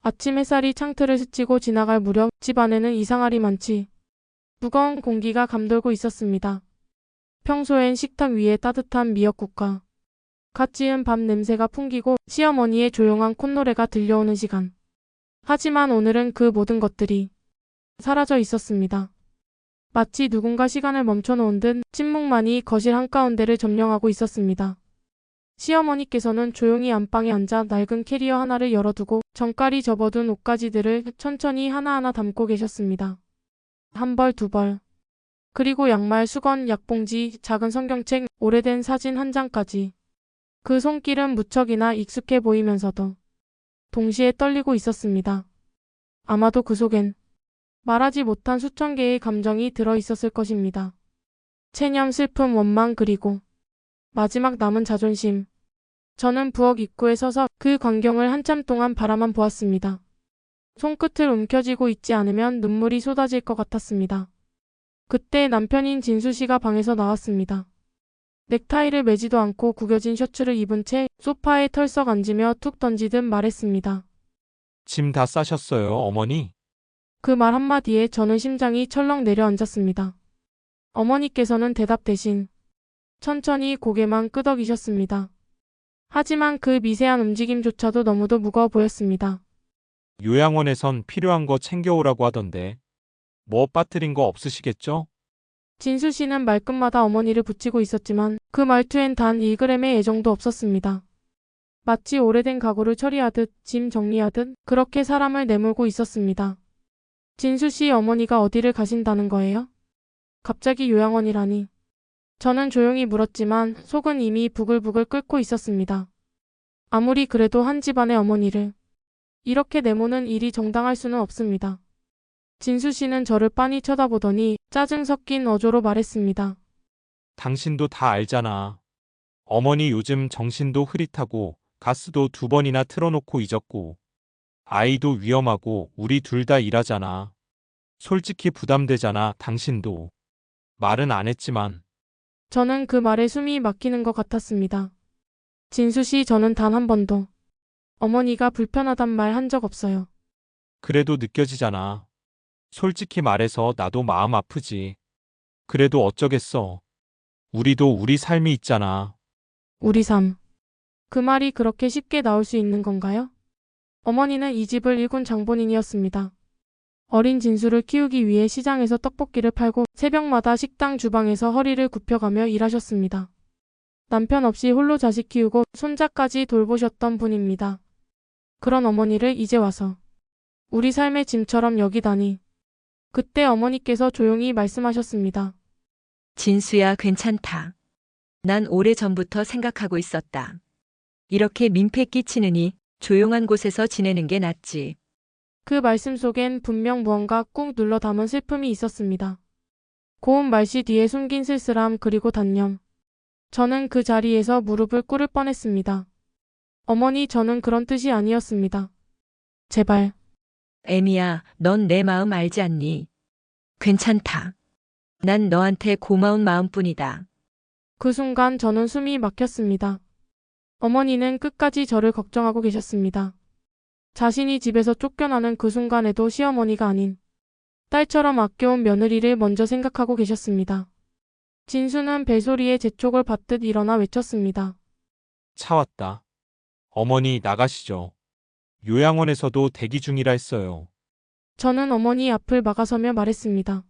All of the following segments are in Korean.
아침 햇살이 창틀을 스치고 지나갈 무렵 집 안에는 이상하리 많지 무거운 공기가 감돌고 있었습니다. 평소엔 식탁 위에 따뜻한 미역국과 갓 지은 밥 냄새가 풍기고 시어머니의 조용한 콧노래가 들려오는 시간. 하지만 오늘은 그 모든 것들이 사라져 있었습니다. 마치 누군가 시간을 멈춰놓은 듯 침묵만이 거실 한가운데를 점령하고 있었습니다. 시어머니께서는 조용히 안방에 앉아 낡은 캐리어 하나를 열어두고 정갈이 접어둔 옷가지들을 천천히 하나하나 담고 계셨습니다. 한 벌, 두 벌. 그리고 양말, 수건, 약봉지, 작은 성경책, 오래된 사진 한 장까지. 그 손길은 무척이나 익숙해 보이면서도 동시에 떨리고 있었습니다. 아마도 그 속엔 말하지 못한 수천 개의 감정이 들어 있었을 것입니다. 체념, 슬픔, 원망, 그리고 마지막 남은 자존심. 저는 부엌 입구에 서서 그 광경을 한참 동안 바라만 보았습니다. 손끝을 움켜쥐고 있지 않으면 눈물이 쏟아질 것 같았습니다. 그때 남편인 진수 씨가 방에서 나왔습니다. 넥타이를 매지도 않고 구겨진 셔츠를 입은 채 소파에 털썩 앉으며 툭 던지듯 말했습니다. 짐 다 싸셨어요, 어머니? 그 말 한마디에 저는 심장이 철렁 내려앉았습니다. 어머니께서는 대답 대신 천천히 고개만 끄덕이셨습니다. 하지만 그 미세한 움직임조차도 너무도 무거워 보였습니다. 요양원에선 필요한 거 챙겨오라고 하던데. 뭐 빠뜨린 거 없으시겠죠? 진수 씨는 말끝마다 어머니를 붙이고 있었지만 그 말투엔 단 1g의 애정도 없었습니다. 마치 오래된 가구를 처리하듯 짐 정리하듯 그렇게 사람을 내몰고 있었습니다. 진수 씨 어머니가 어디를 가신다는 거예요? 갑자기 요양원이라니. 저는 조용히 물었지만 속은 이미 부글부글 끓고 있었습니다. 아무리 그래도 한 집안의 어머니를 이렇게 내모는 일이 정당할 수는 없습니다. 진수 씨는 저를 빤히 쳐다보더니 짜증 섞인 어조로 말했습니다. 당신도 다 알잖아. 어머니 요즘 정신도 흐릿하고 가스도 2번이나 틀어놓고 잊었고 아이도 위험하고 우리 둘 다 일하잖아. 솔직히 부담되잖아, 당신도. 말은 안 했지만. 저는 그 말에 숨이 막히는 것 같았습니다. 진수 씨, 저는 단 한 번도 어머니가 불편하단 말 한 적 없어요. 그래도 느껴지잖아. 솔직히 말해서 나도 마음 아프지. 그래도 어쩌겠어. 우리도 우리 삶이 있잖아. 우리 삶. 그 말이 그렇게 쉽게 나올 수 있는 건가요? 어머니는 이 집을 일군 장본인이었습니다. 어린 진수를 키우기 위해 시장에서 떡볶이를 팔고 새벽마다 식당 주방에서 허리를 굽혀가며 일하셨습니다. 남편 없이 홀로 자식 키우고 손자까지 돌보셨던 분입니다. 그런 어머니를 이제 와서 우리 삶의 짐처럼 여기다니. 그때 어머니께서 조용히 말씀하셨습니다. 진수야, 괜찮다. 난 오래전부터 생각하고 있었다. 이렇게 민폐 끼치느니 조용한 곳에서 지내는 게 낫지. 그 말씀 속엔 분명 무언가 꾹 눌러 담은 슬픔이 있었습니다. 고운 말씨 뒤에 숨긴 쓸쓸함 그리고 단념. 저는 그 자리에서 무릎을 꿇을 뻔했습니다. 어머니, 저는 그런 뜻이 아니었습니다. 제발. 애미야, 넌 내 마음 알지 않니? 괜찮다. 난 너한테 고마운 마음뿐이다. 그 순간 저는 숨이 막혔습니다. 어머니는 끝까지 저를 걱정하고 계셨습니다. 자신이 집에서 쫓겨나는 그 순간에도 시어머니가 아닌 딸처럼 아껴온 며느리를 먼저 생각하고 계셨습니다. 진수는 벨소리에 재촉을 받듯 일어나 외쳤습니다. 차 왔다. 어머니 나가시죠. 요양원에서도 대기 중이라 했어요. 저는 어머니 앞을 막아서며 말했습니다.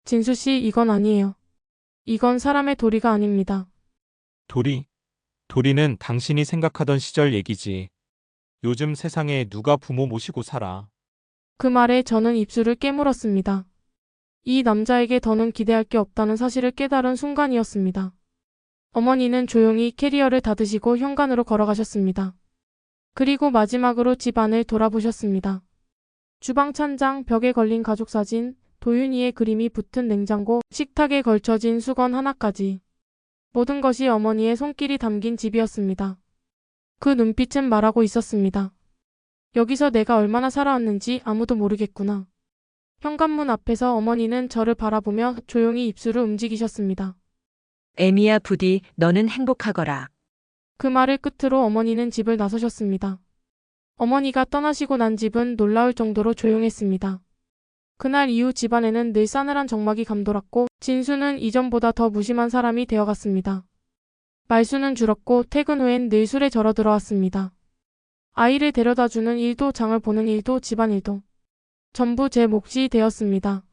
진수 씨, 이건 아니에요. 이건 사람의 도리가 아닙니다. 도리? 도리는 당신이 생각하던 시절 얘기지. 요즘 세상에 누가 부모 모시고 살아. 그 말에 저는 입술을 깨물었습니다. 이 남자에게 더는 기대할 게 없다는 사실을 깨달은 순간이었습니다. 어머니는 조용히 캐리어를 닫으시고 현관으로 걸어가셨습니다. 그리고 마지막으로 집 안을 돌아보셨습니다. 주방 찬장, 벽에 걸린 가족사진, 도윤이의 그림이 붙은 냉장고, 식탁에 걸쳐진 수건 하나까지. 모든 것이 어머니의 손길이 담긴 집이었습니다. 그 눈빛은 말하고 있었습니다. 여기서 내가 얼마나 살아왔는지 아무도 모르겠구나. 현관문 앞에서 어머니는 저를 바라보며 조용히 입술을 움직이셨습니다. 애미야, 부디 너는 행복하거라. 그 말을 끝으로 어머니는 집을 나서셨습니다. 어머니가 떠나시고 난 집은 놀라울 정도로 조용했습니다. 그날 이후 집안에는 늘 싸늘한 적막이 감돌았고 진수는 이전보다 더 무심한 사람이 되어갔습니다. 말수는 줄었고 퇴근 후엔 늘 술에 절어 들어왔습니다. 아이를 데려다주는 일도 장을 보는 일도 집안일도 전부 제 몫이 되었습니다.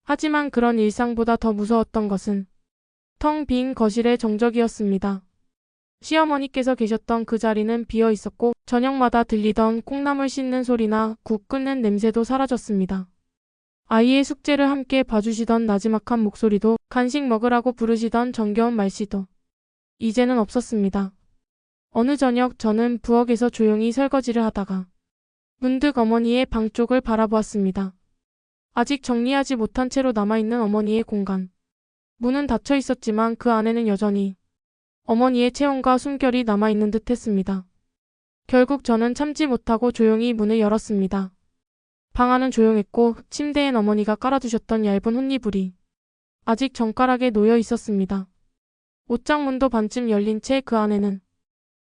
하지만 그런 일상보다 더 무서웠던 것은 텅 빈 거실의 정적이었습니다. 시어머니께서 계셨던 그 자리는 비어 있었고 저녁마다 들리던 콩나물 씻는 소리나 국 끓는 냄새도 사라졌습니다. 아이의 숙제를 함께 봐주시던 나지막한 목소리도 간식 먹으라고 부르시던 정겨운 말씨도 이제는 없었습니다. 어느 저녁 저는 부엌에서 조용히 설거지를 하다가 문득 어머니의 방 쪽을 바라보았습니다. 아직 정리하지 못한 채로 남아있는 어머니의 공간. 문은 닫혀 있었지만 그 안에는 여전히 어머니의 체온과 숨결이 남아있는 듯 했습니다. 결국 저는 참지 못하고 조용히 문을 열었습니다. 방 안은 조용했고 침대엔 어머니가 깔아두셨던 얇은 혼이불이 아직 정가락에 놓여 있었습니다. 옷장문도 반쯤 열린 채 그 안에는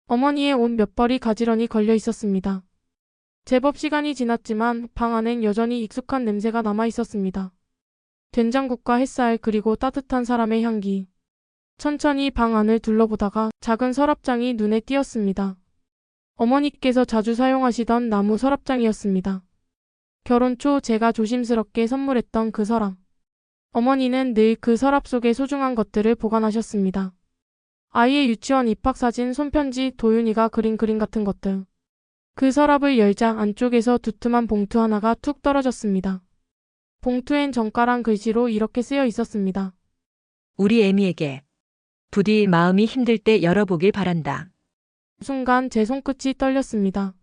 어머니의 옷 몇 벌이 가지런히 걸려 있었습니다. 제법 시간이 지났지만 방 안엔 여전히 익숙한 냄새가 남아 있었습니다. 된장국과 햇살 그리고 따뜻한 사람의 향기. 천천히 방 안을 둘러보다가 작은 서랍장이 눈에 띄었습니다. 어머니께서 자주 사용하시던 나무 서랍장이었습니다. 결혼 초 제가 조심스럽게 선물했던 그 서랍. 어머니는 늘 그 서랍 속에 소중한 것들을 보관하셨습니다. 아이의 유치원 입학사진, 손편지, 도윤이가 그린 그림 같은 것들. 그 서랍을 열자 안쪽에서 두툼한 봉투 하나가 툭 떨어졌습니다. 봉투엔 정갈한 글씨로 이렇게 쓰여 있었습니다. 우리 애미에게 부디 마음이 힘들 때 열어보길 바란다. 순간 제 손끝이 떨렸습니다.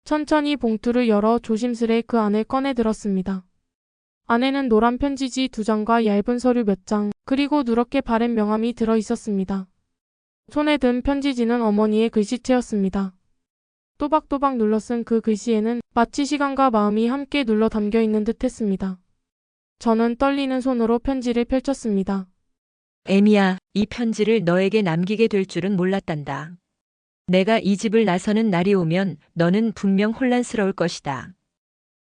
천천히 봉투를 열어 조심스레 그 안을 꺼내 들었습니다. 안에는 노란 편지지 2장과 얇은 서류 몇 장, 그리고 누렇게 바른 명함이 들어 있었습니다. 손에 든 편지지는 어머니의 글씨체였습니다. 또박또박 눌러 쓴 그 글씨에는 마치 시간과 마음이 함께 눌러 담겨 있는 듯 했습니다. 저는 떨리는 손으로 편지를 펼쳤습니다. 애미야, 이 편지를 너에게 남기게 될 줄은 몰랐단다. 내가 이 집을 나서는 날이 오면 너는 분명 혼란스러울 것이다.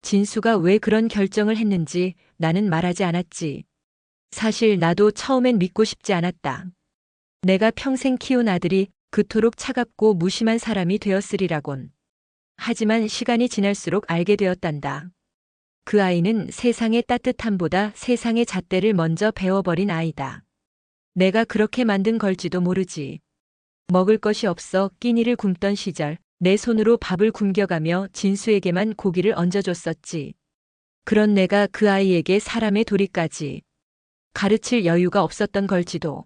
진수가 왜 그런 결정을 했는지 나는 말하지 않았지. 사실 나도 처음엔 믿고 싶지 않았다. 내가 평생 키운 아들이 그토록 차갑고 무심한 사람이 되었으리라곤. 하지만 시간이 지날수록 알게 되었단다. 그 아이는 세상의 따뜻함보다 세상의 잣대를 먼저 배워버린 아이다. 내가 그렇게 만든 걸지도 모르지. 먹을 것이 없어 끼니를 굶던 시절 내 손으로 밥을 굶겨가며 진수에게만 고기를 얹어줬었지. 그런 내가 그 아이에게 사람의 도리까지 가르칠 여유가 없었던 걸지도.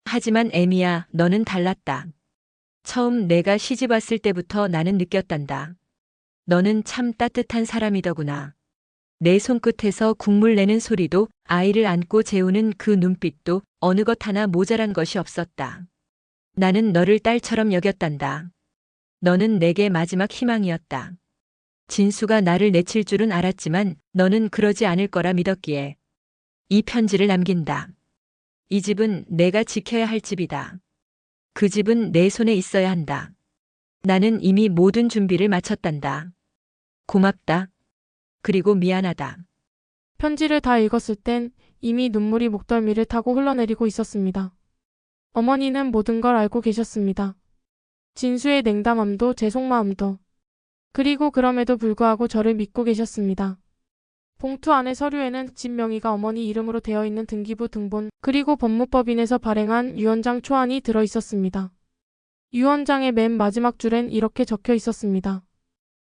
하지만 애미야, 너는 달랐다. 처음 내가 시집 왔을 때부터 나는 느꼈단다. 너는 참 따뜻한 사람이더구나. 내 손끝에서 국물 내는 소리도 아이를 안고 재우는 그 눈빛도 어느 것 하나 모자란 것이 없었다. 나는 너를 딸처럼 여겼단다. 너는 내게 마지막 희망이었다. 진수가 나를 내칠 줄은 알았지만 너는 그러지 않을 거라 믿었기에 이 편지를 남긴다. 이 집은 내가 지켜야 할 집이다. 그 집은 내 손에 있어야 한다. 나는 이미 모든 준비를 마쳤단다. 고맙다. 그리고 미안하다. 편지를 다 읽었을 땐 이미 눈물이 목덜미를 타고 흘러내리고 있었습니다. 어머니는 모든 걸 알고 계셨습니다. 진수의 냉담함도 제 속마음도. 그리고 그럼에도 불구하고 저를 믿고 계셨습니다. 봉투 안의 서류에는 집 명의가 어머니 이름으로 되어 있는 등기부 등본, 그리고 법무법인에서 발행한 유언장 초안이 들어 있었습니다. 유언장의 맨 마지막 줄엔 이렇게 적혀 있었습니다.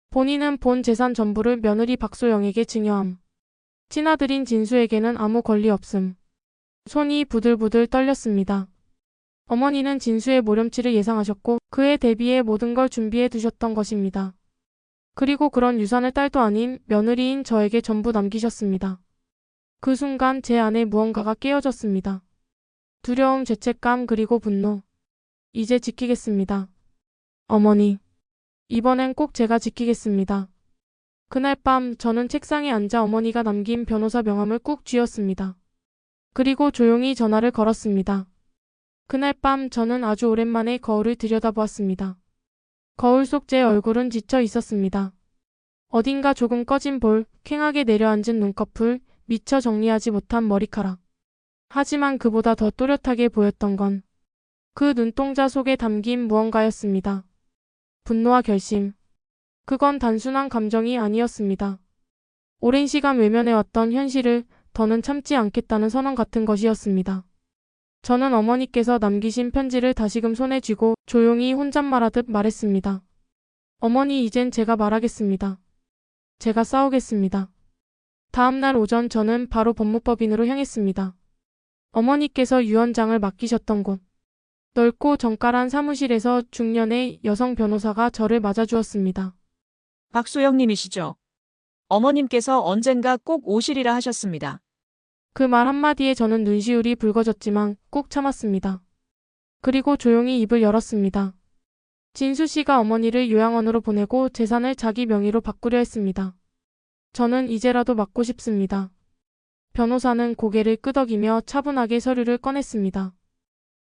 본인은 본 재산 전부를 며느리 박소영에게 증여함. 친아들인 진수에게는 아무 권리 없음. 손이 부들부들 떨렸습니다. 어머니는 진수의 모렴치를 예상하셨고 그에 대비해 모든 걸 준비해 두셨던 것입니다. 그리고 그런 유산을 딸도 아닌 며느리인 저에게 전부 남기셨습니다. 그 순간 제 안에 무언가가 깨어졌습니다. 두려움, 죄책감, 그리고 분노. 이제 지키겠습니다. 어머니. 이번엔 꼭 제가 지키겠습니다. 그날 밤 저는 책상에 앉아 어머니가 남긴 변호사 명함을 꾹 쥐었습니다. 그리고 조용히 전화를 걸었습니다. 그날 밤 저는 아주 오랜만에 거울을 들여다보았습니다. 거울 속 제 얼굴은 지쳐 있었습니다. 어딘가 조금 꺼진 볼, 캥하게 내려앉은 눈꺼풀, 미처 정리하지 못한 머리카락. 하지만 그보다 더 또렷하게 보였던 건 그 눈동자 속에 담긴 무언가였습니다. 분노와 결심. 그건 단순한 감정이 아니었습니다. 오랜 시간 외면해왔던 현실을 더는 참지 않겠다는 선언 같은 것이었습니다. 저는 어머니께서 남기신 편지를 다시금 손에 쥐고 조용히 혼잣말하듯 말했습니다. 어머니, 이젠 제가 말하겠습니다. 제가 싸우겠습니다. 다음날 오전 저는 바로 법무법인으로 향했습니다. 어머니께서 유언장을 맡기셨던 곳. 넓고 정갈한 사무실에서 중년의 여성 변호사가 저를 맞아주었습니다. 박소영님이시죠? 어머님께서 언젠가 꼭 오시리라 하셨습니다. 그 말 한마디에 저는 눈시울이 붉어졌지만 꾹 참았습니다. 그리고 조용히 입을 열었습니다. 진수 씨가 어머니를 요양원으로 보내고 재산을 자기 명의로 바꾸려 했습니다. 저는 이제라도 맞고 싶습니다. 변호사는 고개를 끄덕이며 차분하게 서류를 꺼냈습니다.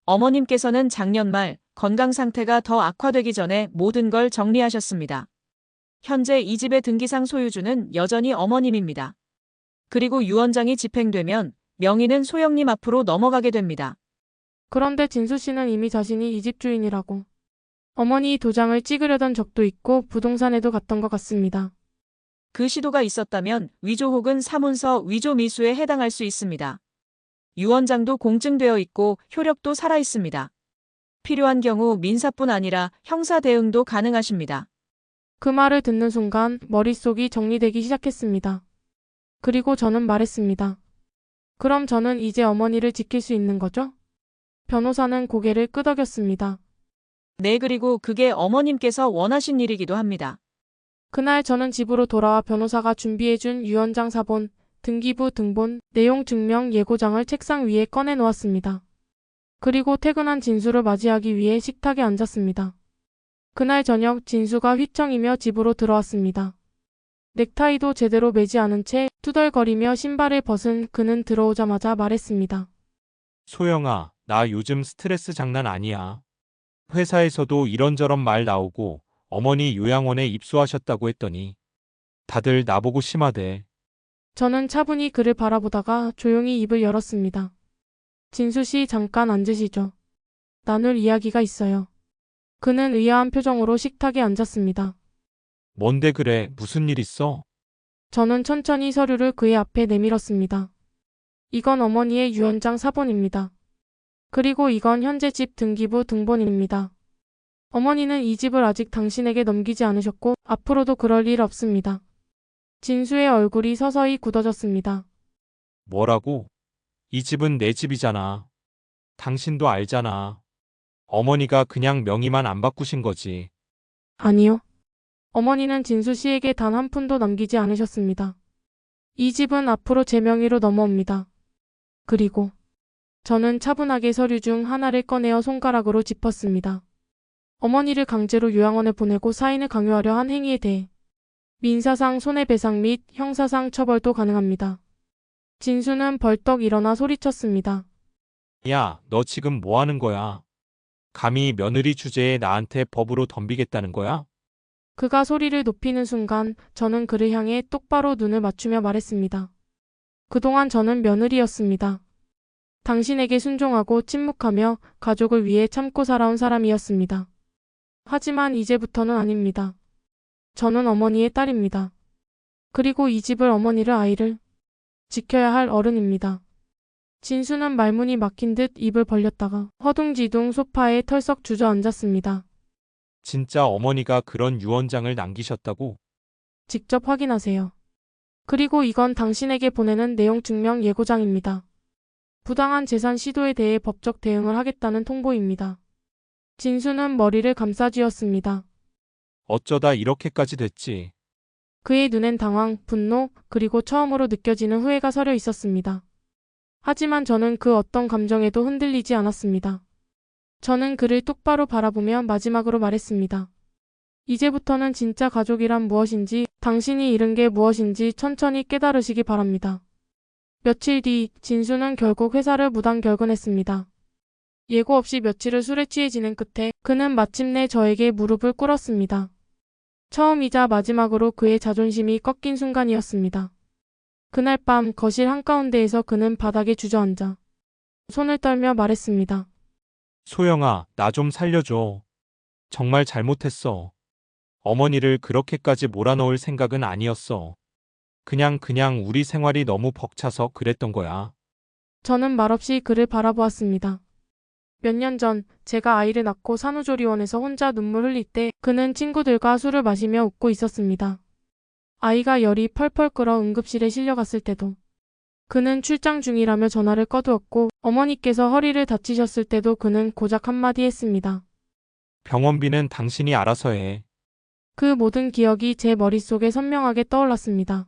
어머님께서는 작년 말 건강 상태가 더 악화되기 전에 모든 걸 정리하셨습니다. 현재 이 집의 등기상 소유주는 여전히 어머님입니다. 그리고 유언장이 집행되면 명의는 소영님 앞으로 넘어가게 됩니다. 그런데 진수 씨는 이미 자신이 이 집 주인이라고 어머니 도장을 찍으려던 적도 있고 부동산에도 갔던 것 같습니다. 그 시도가 있었다면 위조 혹은 사문서 위조 미수에 해당할 수 있습니다. 유언장도 공증되어 있고 효력도 살아 있습니다. 필요한 경우 민사뿐 아니라 형사 대응도 가능하십니다. 그 말을 듣는 순간 머릿속이 정리되기 시작했습니다. 그리고 저는 말했습니다. 그럼 저는 이제 어머니를 지킬 수 있는 거죠? 변호사는 고개를 끄덕였습니다. 네, 그리고 그게 어머님께서 원하신 일이기도 합니다. 그날 저는 집으로 돌아와 변호사가 준비해준 유언장 사본, 등기부 등본, 내용 증명 예고장을 책상 위에 꺼내 놓았습니다. 그리고 퇴근한 진수를 맞이하기 위해 식탁에 앉았습니다. 그날 저녁 진수가 휘청이며 집으로 들어왔습니다. 넥타이도 제대로 매지 않은 채 투덜거리며 신발을 벗은 그는 들어오자마자 말했습니다. 소영아, 나 요즘 스트레스 장난 아니야. 회사에서도 이런저런 말 나오고 어머니 요양원에 입소하셨다고 했더니 다들 나보고 심하대. 저는 차분히 그를 바라보다가 조용히 입을 열었습니다. 진수 씨, 잠깐 앉으시죠. 나눌 이야기가 있어요. 그는 의아한 표정으로 식탁에 앉았습니다. 뭔데 그래, 무슨 일 있어? 저는 천천히 서류를 그의 앞에 내밀었습니다. 이건 어머니의 유언장 사본입니다. 그리고 이건 현재 집 등기부 등본입니다. 어머니는 이 집을 아직 당신에게 넘기지 않으셨고 앞으로도 그럴 일 없습니다. 진수의 얼굴이 서서히 굳어졌습니다. 뭐라고? 이 집은 내 집이잖아. 당신도 알잖아. 어머니가 그냥 명의만 안 바꾸신 거지. 아니요. 어머니는 진수 씨에게 단 한 푼도 남기지 않으셨습니다. 이 집은 앞으로 제 명의로 넘어옵니다. 그리고 저는 차분하게 서류 중 하나를 꺼내어 손가락으로 짚었습니다. 어머니를 강제로 요양원에 보내고 사인을 강요하려 한 행위에 대해 민사상 손해배상 및 형사상 처벌도 가능합니다. 진수는 벌떡 일어나 소리쳤습니다. 야, 너 지금 뭐 하는 거야? 감히 며느리 주제에 나한테 법으로 덤비겠다는 거야? 그가 소리를 높이는 순간 저는 그를 향해 똑바로 눈을 맞추며 말했습니다. 그동안 저는 며느리였습니다. 당신에게 순종하고 침묵하며 가족을 위해 참고 살아온 사람이었습니다. 하지만 이제부터는 아닙니다. 저는 어머니의 딸입니다. 그리고 이 집을 어머니를 아이를 지켜야 할 어른입니다. 진수는 말문이 막힌 듯 입을 벌렸다가 허둥지둥 소파에 털썩 주저앉았습니다. 진짜 어머니가 그런 유언장을 남기셨다고? 직접 확인하세요. 그리고 이건 당신에게 보내는 내용 증명 예고장입니다. 부당한 재산 시도에 대해 법적 대응을 하겠다는 통보입니다. 진수는 머리를 감싸쥐었습니다. 어쩌다 이렇게까지 됐지. 그의 눈엔 당황, 분노, 그리고 처음으로 느껴지는 후회가 서려 있었습니다. 하지만 저는 그 어떤 감정에도 흔들리지 않았습니다. 저는 그를 똑바로 바라보며 마지막으로 말했습니다. 이제부터는 진짜 가족이란 무엇인지, 당신이 잃은 게 무엇인지 천천히 깨달으시기 바랍니다. 며칠 뒤 진수는 결국 회사를 무단 결근했습니다. 예고 없이 며칠을 술에 취해 지낸 끝에 그는 마침내 저에게 무릎을 꿇었습니다. 처음이자 마지막으로 그의 자존심이 꺾인 순간이었습니다. 그날 밤 거실 한가운데에서 그는 바닥에 주저앉아 손을 떨며 말했습니다. 소영아, 나 좀 살려줘. 정말 잘못했어. 어머니를 그렇게까지 몰아넣을 생각은 아니었어. 그냥 우리 생활이 너무 벅차서 그랬던 거야. 저는 말없이 그를 바라보았습니다. 몇 년 전 제가 아이를 낳고 산후조리원에서 혼자 눈물 흘릴 때 그는 친구들과 술을 마시며 웃고 있었습니다. 아이가 열이 펄펄 끓어 응급실에 실려갔을 때도 그는 출장 중이라며 전화를 꺼두었고 어머니께서 허리를 다치셨을 때도 그는 고작 한마디 했습니다. 병원비는 당신이 알아서 해. 그 모든 기억이 제 머릿속에 선명하게 떠올랐습니다.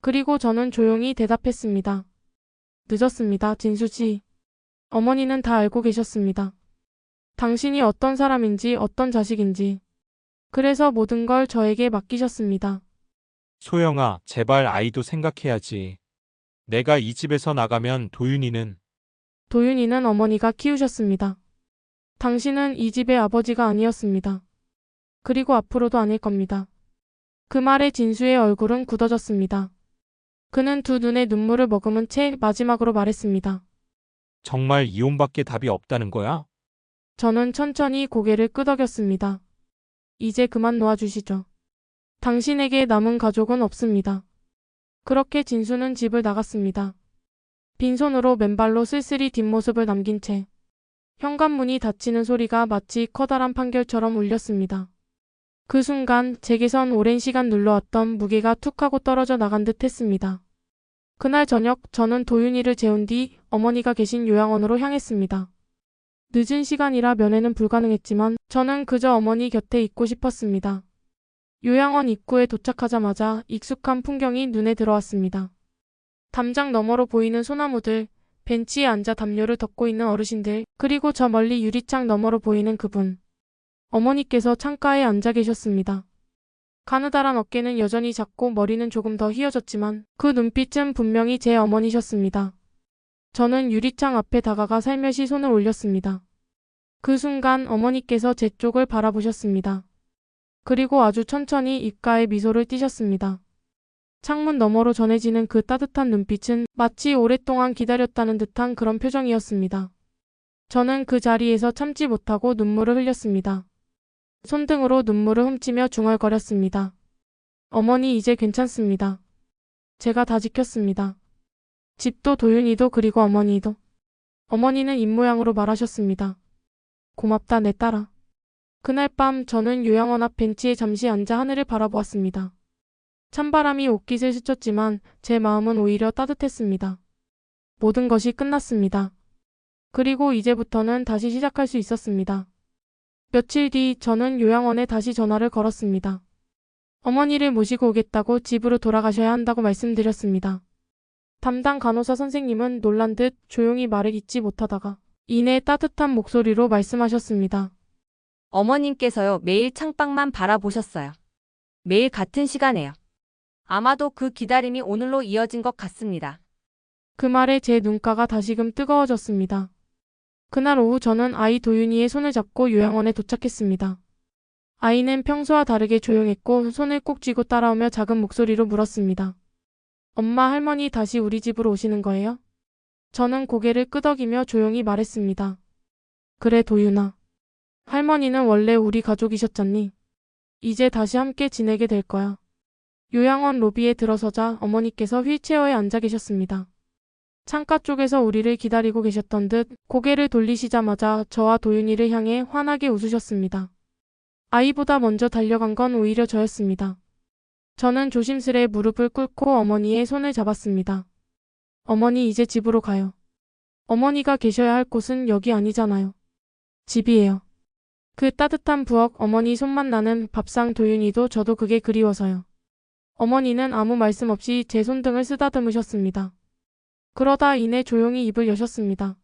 그리고 저는 조용히 대답했습니다. 늦었습니다, 진수 씨. 어머니는 다 알고 계셨습니다. 당신이 어떤 사람인지 어떤 자식인지. 그래서 모든 걸 저에게 맡기셨습니다. 소영아, 제발 아이도 생각해야지. 내가 이 집에서 나가면 도윤이는 어머니가 키우셨습니다. 당신은 이 집의 아버지가 아니었습니다. 그리고 앞으로도 아닐 겁니다. 그 말에 진수의 얼굴은 굳어졌습니다. 그는 두 눈에 눈물을 머금은 채 마지막으로 말했습니다. 정말 이혼밖에 답이 없다는 거야? 저는 천천히 고개를 끄덕였습니다. 이제 그만 놓아주시죠. 당신에게 남은 가족은 없습니다. 그렇게 진수는 집을 나갔습니다. 빈손으로 맨발로 쓸쓸히 뒷모습을 남긴 채 현관문이 닫히는 소리가 마치 커다란 판결처럼 울렸습니다. 그 순간 제게선 오랜 시간 눌러왔던 무게가 툭 하고 떨어져 나간 듯 했습니다. 그날 저녁 저는 도윤이를 재운 뒤 어머니가 계신 요양원으로 향했습니다. 늦은 시간이라 면회는 불가능했지만 저는 그저 어머니 곁에 있고 싶었습니다. 요양원 입구에 도착하자마자 익숙한 풍경이 눈에 들어왔습니다. 담장 너머로 보이는 소나무들, 벤치에 앉아 담요를 덮고 있는 어르신들, 그리고 저 멀리 유리창 너머로 보이는 그분. 어머니께서 창가에 앉아 계셨습니다. 가느다란 어깨는 여전히 작고 머리는 조금 더 휘어졌지만 그 눈빛은 분명히 제 어머니셨습니다. 저는 유리창 앞에 다가가 살며시 손을 올렸습니다. 그 순간 어머니께서 제 쪽을 바라보셨습니다. 그리고 아주 천천히 입가에 미소를 띠셨습니다. 창문 너머로 전해지는 그 따뜻한 눈빛은 마치 오랫동안 기다렸다는 듯한 그런 표정이었습니다. 저는 그 자리에서 참지 못하고 눈물을 흘렸습니다. 손등으로 눈물을 훔치며 중얼거렸습니다. 어머니 이제 괜찮습니다. 제가 다 지켰습니다. 집도 도윤이도 그리고 어머니도. 어머니는 입모양으로 말하셨습니다. 고맙다 내 딸아. 그날 밤 저는 요양원 앞 벤치에 잠시 앉아 하늘을 바라보았습니다. 찬바람이 옷깃을 스쳤지만 제 마음은 오히려 따뜻했습니다. 모든 것이 끝났습니다. 그리고 이제부터는 다시 시작할 수 있었습니다. 며칠 뒤 저는 요양원에 다시 전화를 걸었습니다. 어머니를 모시고 오겠다고 집으로 돌아가셔야 한다고 말씀드렸습니다. 담당 간호사 선생님은 놀란 듯 조용히 말을 잇지 못하다가 이내 따뜻한 목소리로 말씀하셨습니다. 어머님께서요, 매일 창밖만 바라보셨어요. 매일 같은 시간에요. 아마도 그 기다림이 오늘로 이어진 것 같습니다. 그 말에 제 눈가가 다시금 뜨거워졌습니다. 그날 오후 저는 아이 도윤이의 손을 잡고 요양원에 도착했습니다. 아이는 평소와 다르게 조용했고 손을 꼭 쥐고 따라오며 작은 목소리로 물었습니다. 엄마, 할머니 다시 우리 집으로 오시는 거예요? 저는 고개를 끄덕이며 조용히 말했습니다. 그래 도윤아. 할머니는 원래 우리 가족이셨잖니. 이제 다시 함께 지내게 될 거야. 요양원 로비에 들어서자 어머니께서 휠체어에 앉아 계셨습니다. 창가 쪽에서 우리를 기다리고 계셨던 듯 고개를 돌리시자마자 저와 도윤이를 향해 환하게 웃으셨습니다. 아이보다 먼저 달려간 건 오히려 저였습니다. 저는 조심스레 무릎을 꿇고 어머니의 손을 잡았습니다. 어머니 이제 집으로 가요. 어머니가 계셔야 할 곳은 여기 아니잖아요. 집이에요. 그 따뜻한 부엌, 어머니 손만 나는 밥상, 도윤이도 저도 그게 그리워서요. 어머니는 아무 말씀 없이 제 손등을 쓰다듬으셨습니다. 그러다 이내 조용히 입을 여셨습니다.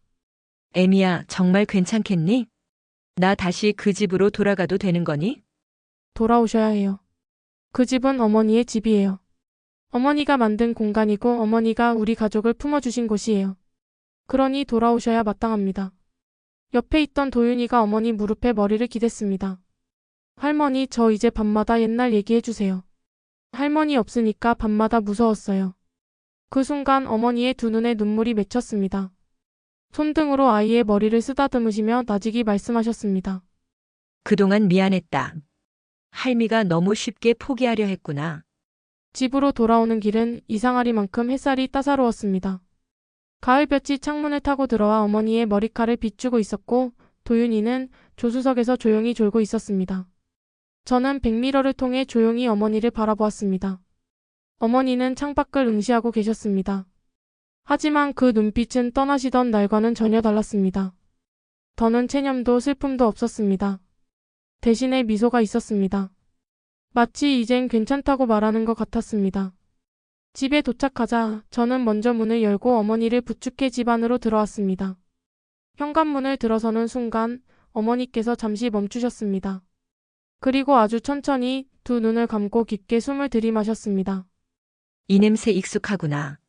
애미야, 정말 괜찮겠니? 나 다시 그 집으로 돌아가도 되는 거니? 돌아오셔야 해요. 그 집은 어머니의 집이에요. 어머니가 만든 공간이고 어머니가 우리 가족을 품어주신 곳이에요. 그러니 돌아오셔야 마땅합니다. 옆에 있던 도윤이가 어머니 무릎에 머리를 기댔습니다. 할머니, 저 이제 밤마다 옛날 얘기해주세요. 할머니 없으니까 밤마다 무서웠어요. 그 순간 어머니의 두 눈에 눈물이 맺혔습니다. 손등으로 아이의 머리를 쓰다듬으시며 나직이 말씀하셨습니다. 그동안 미안했다. 할미가 너무 쉽게 포기하려 했구나. 집으로 돌아오는 길은 이상하리만큼 햇살이 따사로웠습니다. 가을볕이 창문을 타고 들어와 어머니의 머리칼을 비추고 있었고 도윤이는 조수석에서 조용히 졸고 있었습니다. 저는 백미러를 통해 조용히 어머니를 바라보았습니다. 어머니는 창밖을 응시하고 계셨습니다. 하지만 그 눈빛은 떠나시던 날과는 전혀 달랐습니다. 더는 체념도 슬픔도 없었습니다. 대신에 미소가 있었습니다. 마치 이젠 괜찮다고 말하는 것 같았습니다. 집에 도착하자 저는 먼저 문을 열고 어머니를 부축해 집 안으로 들어왔습니다. 현관문을 들어서는 순간 어머니께서 잠시 멈추셨습니다. 그리고 아주 천천히 두 눈을 감고 깊게 숨을 들이마셨습니다. 이 냄새 익숙하구나.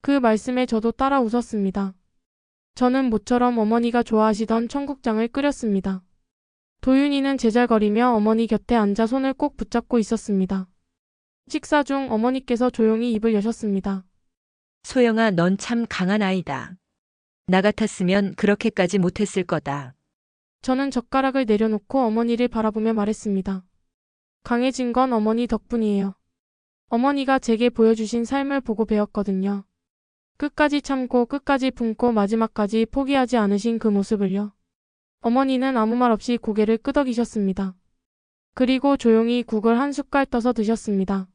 그 말씀에 저도 따라 웃었습니다. 저는 모처럼 어머니가 좋아하시던 청국장을 끓였습니다. 도윤이는 제잘거리며 어머니 곁에 앉아 손을 꼭 붙잡고 있었습니다. 식사 중 어머니께서 조용히 입을 여셨습니다. 소영아, 넌 참 강한 아이다. 나 같았으면 그렇게까지 못했을 거다. 저는 젓가락을 내려놓고 어머니를 바라보며 말했습니다. 강해진 건 어머니 덕분이에요. 어머니가 제게 보여주신 삶을 보고 배웠거든요. 끝까지 참고 끝까지 품고 마지막까지 포기하지 않으신 그 모습을요. 어머니는 아무 말 없이 고개를 끄덕이셨습니다. 그리고 조용히 국을 한 숟갈 떠서 드셨습니다.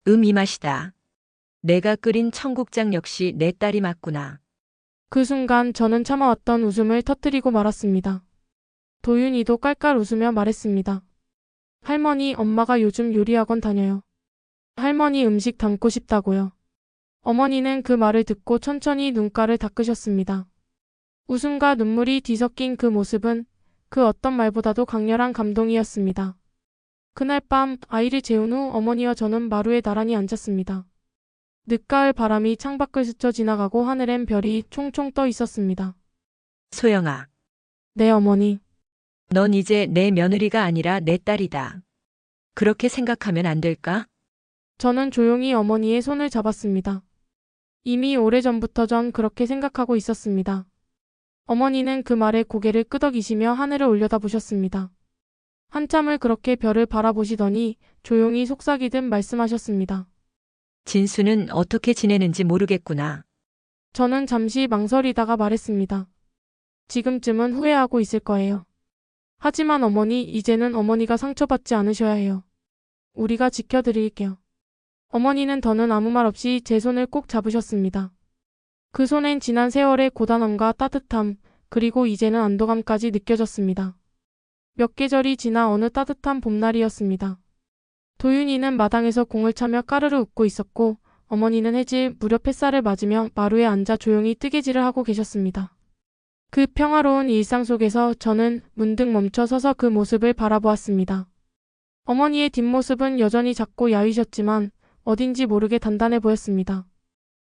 이 맛이다. 내가 끓인 청국장 역시 내 딸이 맞구나. 그 순간 저는 참아왔던 웃음을 터뜨리고 말았습니다. 도윤이도 깔깔 웃으며 말했습니다. 할머니, 엄마가 요즘 요리학원 다녀요. 할머니 음식 담고 싶다고요. 어머니는 그 말을 듣고 천천히 눈가를 닦으셨습니다. 웃음과 눈물이 뒤섞인 그 모습은 그 어떤 말보다도 강렬한 감동이었습니다. 그날 밤 아이를 재운 후 어머니와 저는 마루에 나란히 앉았습니다. 늦가을 바람이 창밖을 스쳐 지나가고 하늘엔 별이 총총 떠 있었습니다. 소영아, 네, 어머니. 넌 이제 내 며느리가 아니라 내 딸이다. 그렇게 생각하면 안 될까? 저는 조용히 어머니의 손을 잡았습니다. 이미 오래전부터 전 그렇게 생각하고 있었습니다. 어머니는 그 말에 고개를 끄덕이시며 하늘을 올려다보셨습니다. 한참을 그렇게 별을 바라보시더니 조용히 속삭이듯 말씀하셨습니다. 진수는 어떻게 지내는지 모르겠구나. 저는 잠시 망설이다가 말했습니다. 지금쯤은 후회하고 있을 거예요. 하지만 어머니, 이제는 어머니가 상처받지 않으셔야 해요. 우리가 지켜드릴게요. 어머니는 더는 아무 말 없이 제 손을 꼭 잡으셨습니다. 그 손엔 지난 세월의 고단함과 따뜻함, 그리고 이제는 안도감까지 느껴졌습니다. 몇 계절이 지나 어느 따뜻한 봄날이었습니다. 도윤이는 마당에서 공을 차며 까르르 웃고 있었고 어머니는 해질 무렵 햇살을 맞으며 마루에 앉아 조용히 뜨개질을 하고 계셨습니다. 그 평화로운 일상 속에서 저는 문득 멈춰 서서 그 모습을 바라보았습니다. 어머니의 뒷모습은 여전히 작고 야위셨지만 어딘지 모르게 단단해 보였습니다.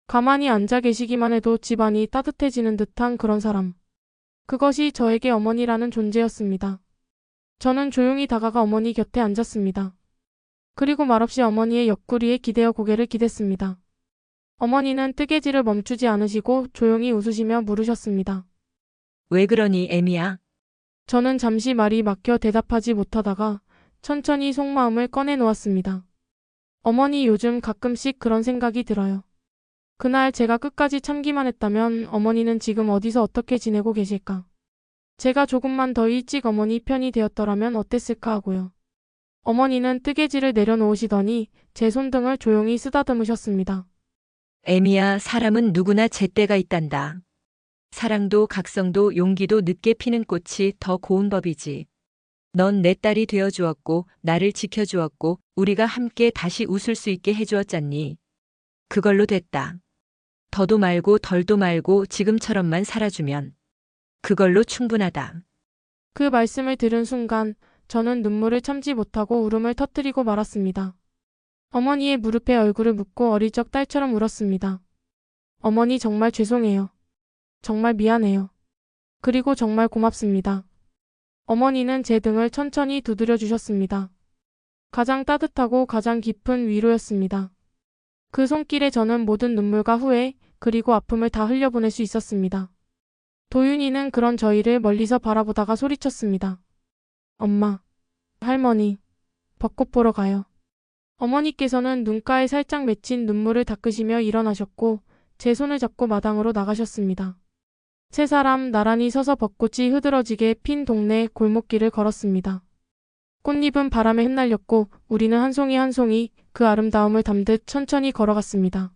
가만히 앉아 계시기만 해도 집안이 따뜻해지는 듯한 그런 사람. 그것이 저에게 어머니라는 존재였습니다. 저는 조용히 다가가 어머니 곁에 앉았습니다. 그리고 말없이 어머니의 옆구리에 기대어 고개를 기댔습니다. 어머니는 뜨개질을 멈추지 않으시고 조용히 웃으시며 물으셨습니다. 왜 그러니, 애미야? 저는 잠시 말이 막혀 대답하지 못하다가 천천히 속마음을 꺼내놓았습니다. 어머니, 요즘 가끔씩 그런 생각이 들어요. 그날 제가 끝까지 참기만 했다면 어머니는 지금 어디서 어떻게 지내고 계실까? 제가 조금만 더 일찍 어머니 편이 되었더라면 어땠을까 하고요. 어머니는 뜨개질을 내려놓으시더니 제 손등을 조용히 쓰다듬으셨습니다. 애미야, 사람은 누구나 제때가 있단다. 사랑도 각성도 용기도 늦게 피는 꽃이 더 고운 법이지. 넌 내 딸이 되어주었고 나를 지켜주었고 우리가 함께 다시 웃을 수 있게 해주었잖니. 그걸로 됐다. 더도 말고 덜도 말고 지금처럼만 살아주면 그걸로 충분하다. 그 말씀을 들은 순간 저는 눈물을 참지 못하고 울음을 터뜨리고 말았습니다. 어머니의 무릎에 얼굴을 묻고 어릴 적 딸처럼 울었습니다. 어머니, 정말 죄송해요. 정말 미안해요. 그리고 정말 고맙습니다. 어머니는 제 등을 천천히 두드려 주셨습니다. 가장 따뜻하고 가장 깊은 위로였습니다. 그 손길에 저는 모든 눈물과 후회, 그리고 아픔을 다 흘려보낼 수 있었습니다. 도윤이는 그런 저희를 멀리서 바라보다가 소리쳤습니다. 엄마, 할머니, 벚꽃 보러 가요. 어머니께서는 눈가에 살짝 맺힌 눈물을 닦으시며 일어나셨고 제 손을 잡고 마당으로 나가셨습니다. 세 사람 나란히 서서 벚꽃이 흐드러지게 핀 동네 골목길을 걸었습니다. 꽃잎은 바람에 흩날렸고 우리는 한 송이 한 송이 그 아름다움을 담듯 천천히 걸어갔습니다.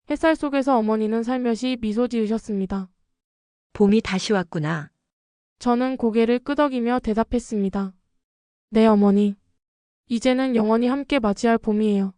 햇살 속에서 어머니는 살며시 미소 지으셨습니다. 봄이 다시 왔구나. 저는 고개를 끄덕이며 대답했습니다. 네, 어머니. 이제는 영원히 함께 맞이할 봄이에요.